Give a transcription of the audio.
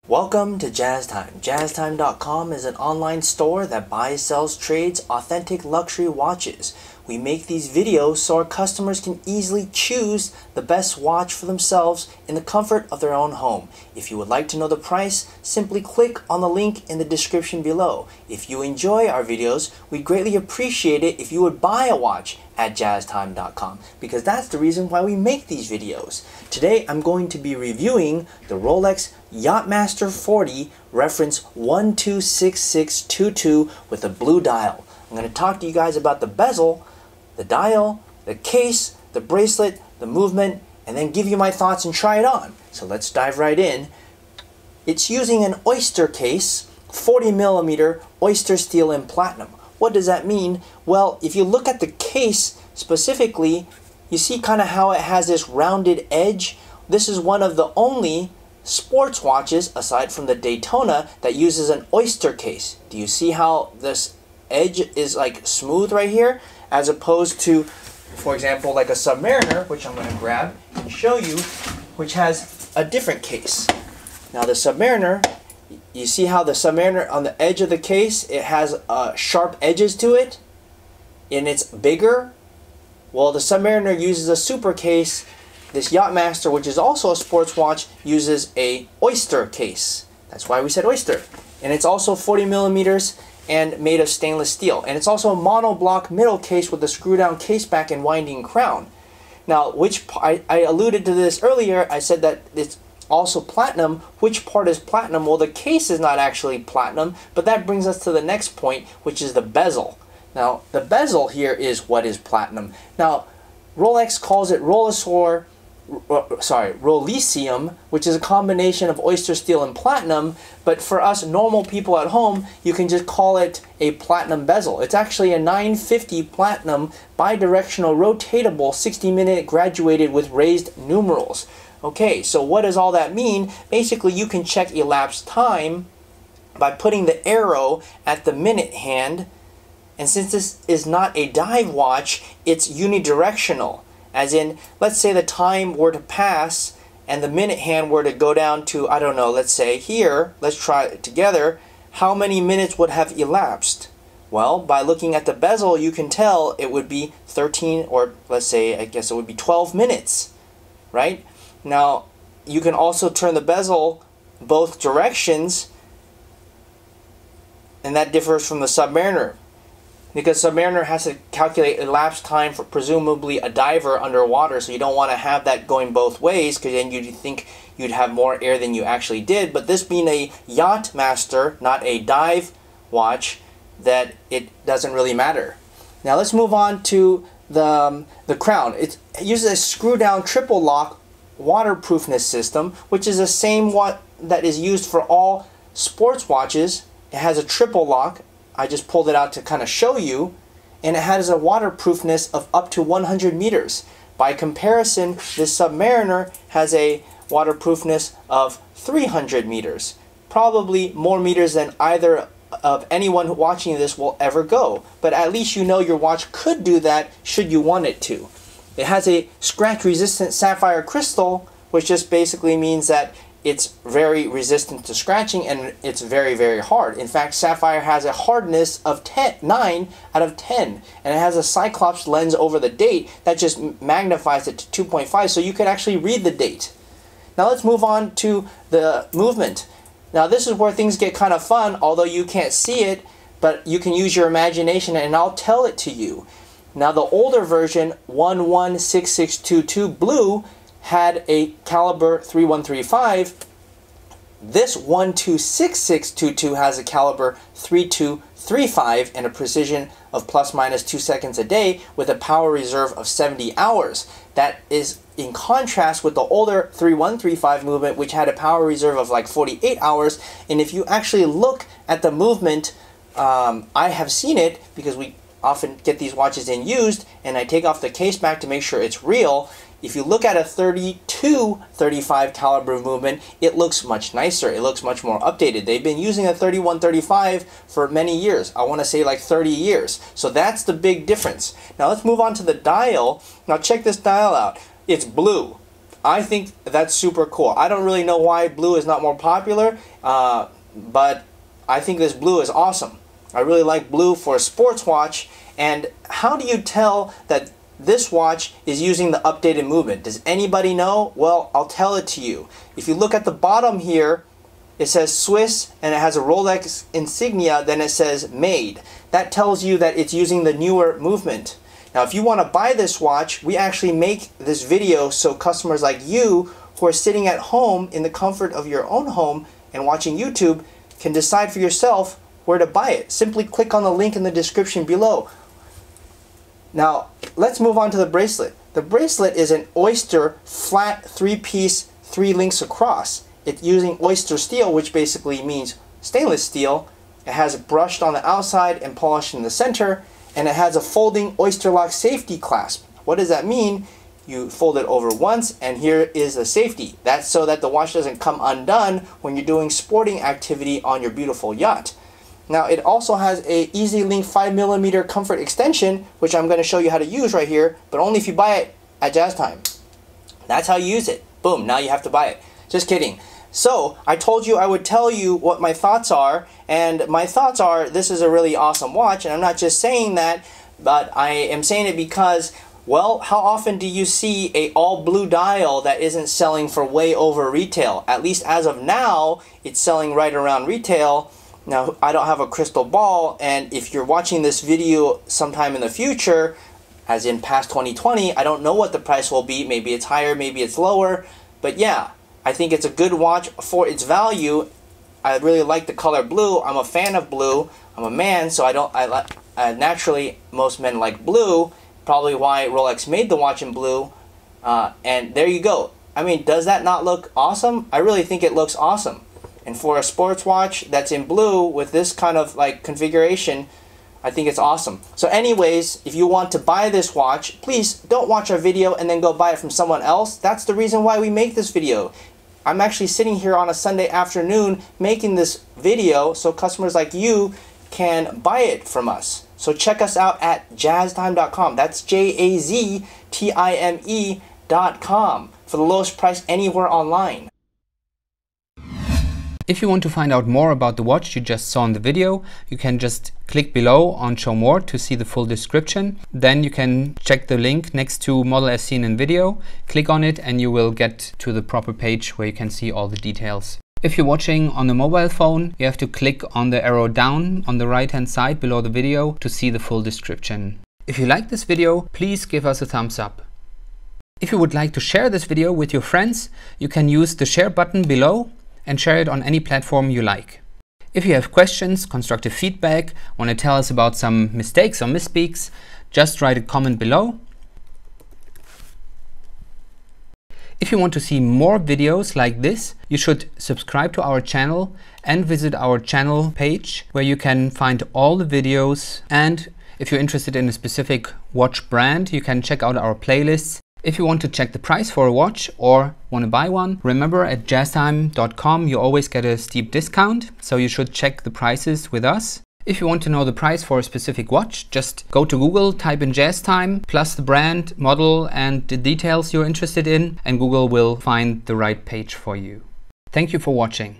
Welcome to Jazz Time. JazzTime.com is an online store that buys, sells, trades authentic luxury watches. We make these videos so our customers can easily choose the best watch for themselves in the comfort of their own home. If you would like to know the price, simply click on the link in the description below. If you enjoy our videos, we'd greatly appreciate it if you would buy a watch at JazzTime.com, because that's the reason why we make these videos. Today I'm going to be reviewing the Rolex Yacht-Master 40 reference 126622 with a blue dial. I'm going to talk to you guys about the bezel, the dial, the case, the bracelet, the movement, and then give you my thoughts and try it on. So let's dive right in. It's using an oyster case, 40mm oyster steel and platinum. What does that mean? Well, if you look at the case specifically, you see kind of how it has this rounded edge. This is one of the only sports watches, aside from the Daytona, that uses an oyster case. Do you see how this edge is like smooth right here, as opposed to, for example, like a Submariner, which I'm going to grab and show you, which has a different case. Now the Submariner, you see how the Submariner on the edge of the case, it has sharp edges to it, and it's bigger. Well, the Submariner uses a super case. This Yacht-Master, which is also a sports watch, uses a oyster case. That's why we said oyster. And it's also 40mm and made of stainless steel. And it's also a monoblock middle case with a screw-down case back and winding crown. Now, I alluded to this earlier. I said that it's also platinum. Which part is platinum? Well, the case is not actually platinum, but that brings us to the next point, which is the bezel. Now, the bezel here is what is platinum. Now, Rolex calls it Rolicium, which is a combination of oyster steel and platinum, but for us normal people at home, you can just call it a platinum bezel. It's actually a 950 platinum bidirectional rotatable 60-minute graduated with raised numerals. Okay, so what does all that mean? Basically, you can check elapsed time by putting the arrow at the minute hand, and since this is not a dive watch, it's unidirectional. As in, let's say the time were to pass and the minute hand were to go down to, I don't know, let's say here, let's try it together, how many minutes would have elapsed? Well, by looking at the bezel, you can tell it would be 13, or let's say, I guess it would be 12 minutes, right? Now, you can also turn the bezel both directions, and that differs from the Submariner, because Submariner has to calculate elapsed time for presumably a diver underwater, so you don't want to have that going both ways, because then you'd think you'd have more air than you actually did. But this being a Yacht-Master, not a dive watch, that it doesn't really matter. Now let's move on to the crown. It uses a screw-down triple lock waterproofness system, which is the same one that is used for all sports watches. It has a triple lock. I just pulled it out to kind of show you, and it has a waterproofness of up to 100 meters. By comparison, this Submariner has a waterproofness of 300 meters. Probably more meters than either of anyone watching this will ever go, but at least you know your watch could do that should you want it to. It has a scratch-resistant sapphire crystal, which just basically means that it's very resistant to scratching, and it's very, very hard. In fact, sapphire has a hardness of 9 out of 10, and it has a Cyclops lens over the date that just magnifies it to 2.5, so you could actually read the date. Now let's move on to the movement. Now this is where things get kind of fun, although you can't see it, but you can use your imagination and I'll tell it to you. Now the older version, 116622 blue, had a caliber 3135. This 126622 has a caliber 3235 and a precision of ±2 seconds a day with a power reserve of 70 hours. That is in contrast with the older 3135 movement, which had a power reserve of like 48 hours. And if you actually look at the movement, I have seen it because we often get these watches in used, and I take off the case back to make sure it's real. If you look at a 3235 caliber movement, it looks much nicer. It looks much more updated. They've been using a 3135 for many years. I want to say like 30 years. So that's the big difference. Now let's move on to the dial. Now check this dial out. It's blue. I think that's super cool. I don't really know why blue is not more popular, but I think this blue is awesome. I really like blue for a sports watch. And how do you tell that this watch is using the updated movement? Does anybody know? Well, I'll tell it to you. If you look at the bottom here, it says Swiss and it has a Rolex insignia, then it says made. That tells you that it's using the newer movement. Now, if you want to buy this watch, we actually make this video so customers like you who are sitting at home in the comfort of your own home and watching YouTube can decide for yourself where to buy it. Simply click on the link in the description below. Now, let's move on to the bracelet. The bracelet is an Oyster flat 3-piece, 3 links across. It's using Oyster steel, which basically means stainless steel. It has it brushed on the outside and polished in the center, and it has a folding Oyster lock safety clasp. What does that mean? You fold it over once, and here is the safety. That's so that the watch doesn't come undone when you're doing sporting activity on your beautiful yacht. Now, it also has a Easy Link 5mm comfort extension, which I'm going to show you how to use right here, but only if you buy it at Jazz Time. That's how you use it. Boom, now you have to buy it. Just kidding. So, I told you I would tell you what my thoughts are, and my thoughts are this is a really awesome watch, and I'm not just saying that, but I am saying it because, well, how often do you see a all blue dial that isn't selling for way over retail? At least as of now, it's selling right around retail. Now, I don't have a crystal ball, and if you're watching this video sometime in the future, as in past 2020, I don't know what the price will be. Maybe it's higher, maybe it's lower, but yeah. I think it's a good watch for its value. I really like the color blue. I'm a fan of blue. I'm a man, so naturally most men like blue. Probably why Rolex made the watch in blue. And there you go. I mean, does that not look awesome? I really think it looks awesome. And for a sports watch that's in blue with this kind of like configuration, I think it's awesome. So anyways, if you want to buy this watch, please don't watch our video and then go buy it from someone else. That's the reason why we make this video. I'm actually sitting here on a Sunday afternoon making this video so customers like you can buy it from us. So check us out at jazztime.com. That's JAZTIME.com for the lowest price anywhere online. If you want to find out more about the watch you just saw in the video, you can just click below on Show More to see the full description. Then you can check the link next to Model as seen in video, click on it and you will get to the proper page where you can see all the details. If you're watching on a mobile phone, you have to click on the arrow down on the right hand side below the video to see the full description. If you like this video, please give us a thumbs up. If you would like to share this video with your friends, you can use the share button below and share it on any platform you like. If you have questions, constructive feedback, want to tell us about some mistakes or misspeaks, just write a comment below. If you want to see more videos like this, you should subscribe to our channel and visit our channel page where you can find all the videos. And if you're interested in a specific watch brand, you can check out our playlists. If you want to check the price for a watch or want to buy one, remember at jazztime.com you always get a steep discount, so you should check the prices with us. If you want to know the price for a specific watch, just go to Google, type in Jazz Time, plus the brand, model and the details you're interested in, and Google will find the right page for you. Thank you for watching.